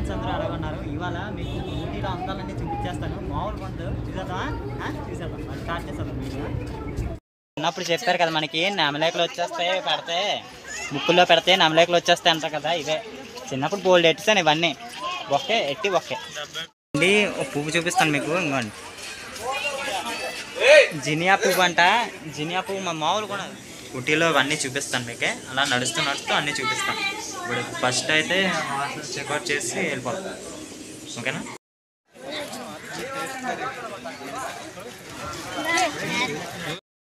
Friends అందరూ అలాగన్నారు. ఇవాళ మీకు ఊటీలో అందాలన్నీ చూపించేస్తాను. మామూలు కొంత చూసేద్దామా? చూసేద్దాం. అది స్టార్ట్ చేసేద్దాం వీడియో. చిన్నప్పుడు చెప్పారు కదా మనకి నెమలేకలు వచ్చేస్తాయి పెడితే బుక్కుల్లో పెడితే నెమలేకలు వచ్చేస్తాయి అంటారు కదా. ఇవే చిన్నప్పుడు బోల్డ్ ఎట్టిస్తాను ఇవన్నీ. బొక్కే ఎట్టి బొక్కే అండి. పువ్వు చూపిస్తాను మీకు. ఇంకోండి జినియా పువ్వు అంట. జినియా పువ్వు మా మామూలు కూడా ఊటీలో ఇవన్నీ చూపిస్తాను మీకే. అలా నడుస్తూ అన్నీ చూపిస్తాను. ఇప్పుడు ఫస్ట్ అయితే చెక్అవుట్ చేసి వెళ్ళిపోతాం. ఓకేనా?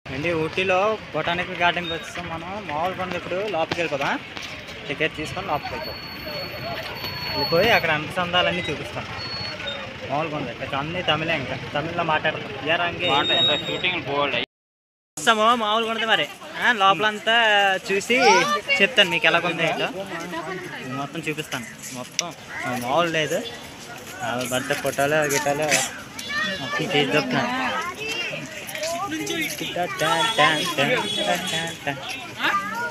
అండి ఊటీలో బొటానికల్ గార్డెన్కి వచ్చాం మనం. మామూలు కొండ ఇప్పుడు లోపలికి వెళ్ళిపోదాం. టికెట్ తీసుకొని లోపలికి వెళ్ళిపోయి అక్కడ అంత సందాలన్నీ చూపిస్తాం. మామూలు కొండ ఇక్కడ అన్నీ తమిళే. ఇంకా తమిళ్లో మాట్లాడతాం. షూటింగ్ బోల్డ్ వస్తాము. మామూలు కొండది మరి లోపలంతా చూసి చెప్తాను మీకు ఎలాగుంది ఏంటో. మొత్తం చూపిస్తాను. మొత్తం మామూలు లేదు. బర్త్డే ఫోటోలు గిటాలు మొత్తం చేసి చెప్తాను.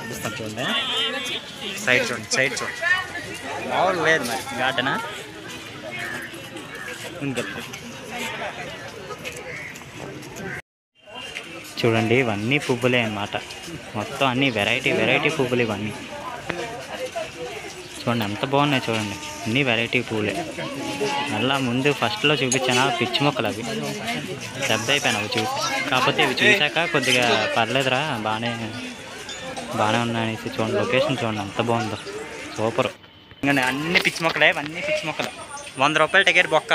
చూపిస్తాను చూడండి. సైడ్ చూడండి. సైడ్ చూడండి. మామూలు లేదు మరి గార్డెనా. ఇంకా చూడండి ఇవన్నీ పువ్వులే అన్నమాట. మొత్తం అన్ని వెరైటీ పువ్వులు ఇవన్నీ. చూడండి ఎంత బాగున్నాయి చూడండి. అన్ని వెరైటీ పువ్వులే. మళ్ళా ముందు ఫస్ట్లో చూపించాను పిచ్చి మొక్కలు. అవి దెబ్బ అయిపోయాను అవి చూసి. కాకపోతే ఇవి చూశాక కొద్దిగా పర్లేదురా బాగానే ఉన్నాయనేసి. చూడండి లొకేషన్ చూడండి ఎంత బాగుందో. సూపర్. ఇంకా అన్ని పిచ్చి మొక్కలే. ఇవన్నీ పిచ్చి మొక్కలు. 100 రూపాయలు టికెట్ బొక్క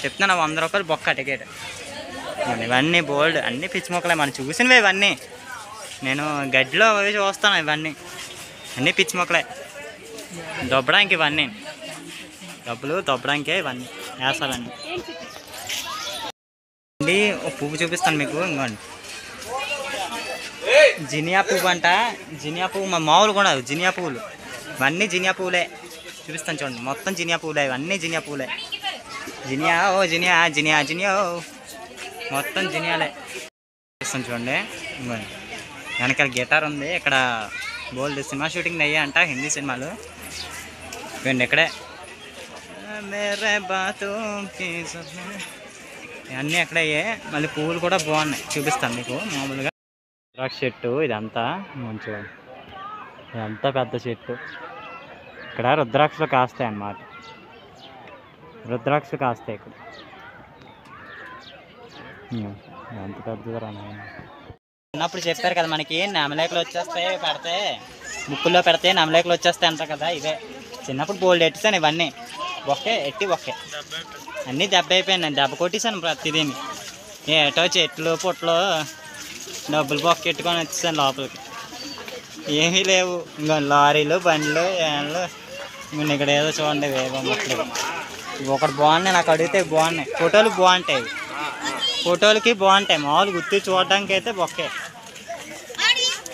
చెప్తున్నా. 100 రూపాయలు బొక్క టికెట్. ఇవన్నీ బోల్డ్ అన్నీ పిచ్చి మొక్కలే. మనం చూసినవే ఇవన్నీ. నేను గడ్డిలో అవి చూస్తాను. ఇవన్నీ అన్నీ పిచ్చి మొక్కలే. దొబ్బడానికి ఇవన్నీ డబ్బులు దొబ్బడానికే ఇవన్నీ వేస్తాలండి. అండి ఒక పువ్వు చూపిస్తాను మీకు. ఇంకోండి జినియా పువ్వు అంట. జినియా పువ్వు మా మామూలు కూడా జినియా పువ్వులు. ఇవన్నీ జినియా పువ్వులే. చూపిస్తాను చూడండి. మొత్తం జినియా పువ్వులే. ఇవన్నీ జినియా పువ్వులే. జినియా ఓ జినియా జినియా జినియా ఓ మొత్తం జినియాలే. చూస్తాను చూడండి. వెనకాల గిటార్ ఉంది. ఇక్కడ బోల్డ్ సినిమా షూటింగ్ అయ్యా అంట. హిందీ సినిమాలు ఇవ్వండి. ఇక్కడే అన్నీ ఎక్కడ అయ్యాయి. మళ్ళీ పువ్వులు కూడా బాగున్నాయి. చూపిస్తాను మీకు. మామూలుగా రుద్రాక్ష చెట్టు ఇదంతా మంచిగా. ఇదంతా పెద్ద చెట్టు. ఇక్కడ రుద్రాక్షలు కాస్తాయి అన్నమాట. రుద్రాక్షలు కాస్తాయి ఇక్కడ. ఎంత పెద్దది రా. చిన్నప్పుడు చెప్పారు కదా మనకి నెమలేకలు వచ్చేస్తాయి పెడితే బుక్కుల్లో పెడితే నెమలేకలు వచ్చేస్తాయి అంటారు కదా. ఇవే చిన్నప్పుడు బోల్డ్ ఎట్టిసాను ఇవన్నీ. బొక్కే ఎట్టి బొక్కే అన్నీ దెబ్బ అయిపోయాను. నేను దెబ్బ కొట్టేసాను ప్రతిదీని. ఏటో చెట్లు పుట్లు డబ్బులు బొక్క ఎట్టుకొని వచ్చేసాను లోపలికి. ఏమీ లేవు. ఇంకా లారీలు బండ్లు ఏళ్ళు. ఇంకా ఇక్కడ ఏదో చూడండి వేగం మొక్కలు. ఒకటి బాగున్నాయి. నాకు అడిగితే బాగున్నాయి. ఫోటోలు బాగుంటాయి. ఫోటోలకి బాగుంటాయి. మామూలు గుర్తు చూడడానికి అయితే బొక్కే.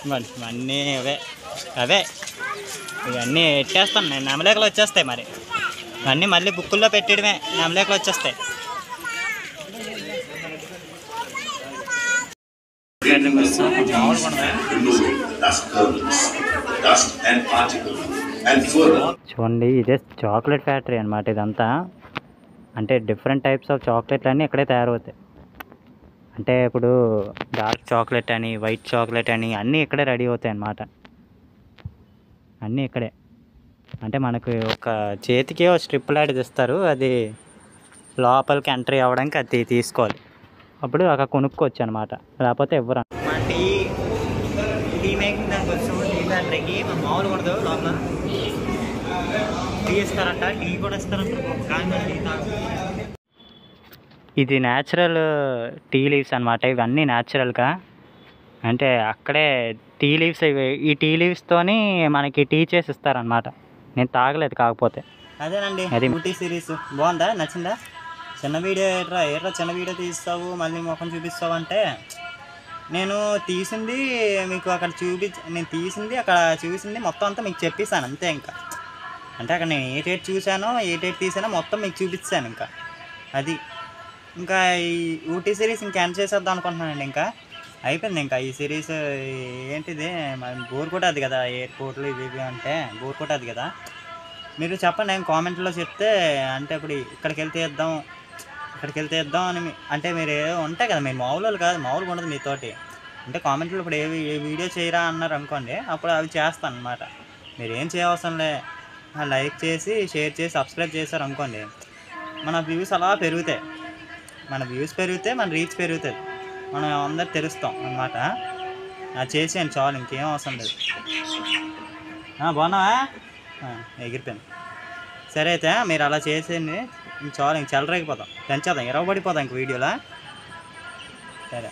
ఇవన్నీ అవే ఇవన్నీ ఎట్టేస్తాను నేను. నెమలేకలు వచ్చేస్తాయి మరి. ఇవన్నీ మళ్ళీ బుక్కుల్లో పెట్టడమే. నెమలేకలు వచ్చేస్తాయి. చూడండి ఇదే చాక్లెట్ ఫ్యాక్టరీ అన్నమాట ఇదంతా. అంటే డిఫరెంట్ టైప్స్ ఆఫ్ చాక్లెట్లు అన్నీ ఇక్కడే తయారవుతాయి. అంటే ఇప్పుడు డార్క్ చాక్లెట్ అని వైట్ చాక్లెట్ అని అన్నీ ఇక్కడే రెడీ అవుతాయి అన్నమాట. అన్నీ ఇక్కడే. అంటే మనకు ఒక చేతికి ఒక స్ట్రిప్ లాంటిది ఇస్తారు. అది లోపలికి ఎంట్రీ అవ్వడానికి అది తీసుకోవాలి. అప్పుడు అక్కడ కొనుక్కోవచ్చు అనమాట. లేకపోతే ఇవ్వరు. టీ మేకింగ్ దానికి వచ్చాము. టీ ఫ్యాక్టరీకి మా మామూలు కూడదు. లోపల టీ ఇస్తారంట. టీ కూడా ఇస్తారంట. ఇది న్యాచురల్ టీ లీవ్స్ అనమాట. ఇవన్నీ న్యాచురల్గా. అంటే అక్కడే టీ లీవ్స్ ఈ టీ లీవ్స్తోని మనకి టీ చేసి ఇస్తారనమాట. నేను తాగలేదు కాకపోతే. అదేనండి అది ఊటీ సిరీస్ బాగుందా? నచ్చిందా? చిన్న వీడియో ఏట్రా చిన్న వీడియో తీస్తావు మళ్ళీ ముఖం చూపిస్తావు అంటే నేను తీసింది మీకు అక్కడ నేను తీసింది అక్కడ చూసింది మొత్తం అంతా మీకు చెప్పేసాను అంతే. ఇంకా అంటే అక్కడ నేను ఏటేటి చూసానో ఏటేటి తీసానో మొత్తం మీకు చూపించాను. ఇంకా అది ఇంకా ఈ ఊటీ సిరీస్ ఇంకా ఎండ్ చేసేద్దాం అనుకుంటున్నానండి. ఇంకా అయిపోయింది. ఇంకా ఈ సిరీస్ ఏంటిది బోర్ కొట్టదు కదా. ఎయిర్పోర్ట్లు ఇవి అంటే బోర్ కొట్టదు కదా. మీరు చెప్పండి, ఏం కామెంట్లో చెప్తే అంటే ఇప్పుడు ఇక్కడికి వెళ్తే ఇద్దాం అని అంటే మీరు ఏవో ఉంటాయి కదా, మీరు మామూలు కాదు, మామూలుగా ఉండదు మీతోటి. అంటే కామెంట్లో ఇప్పుడు ఏ వీడియో చేయరా అన్నారు అనుకోండి, అప్పుడు అవి చేస్తాను అనమాట. మీరు ఏం చేయవసరం లే, లైక్ చేసి షేర్ చేసి సబ్స్క్రైబ్ చేశారు అనుకోండి, మన వ్యూస్ అలా పెరుగుతాయి. మన వ్యూస్ పెరిగితే మన రీచ్ పెరుగుతుంది, మనం అందరు తెలుస్తాం అన్నమాట. అది చేసేయండి చాలు, ఇంకేం అవసరం లేదు. బాగున్నావా? ఎగిరిపోయాను. సరే అయితే మీరు అలా చేసేయండి, ఇంక చాలు, ఇంక చెలరేగిపోతాం, పెంచేద్దాం, ఇరవబడిపోతాం ఇంక వీడియోలో. సరే.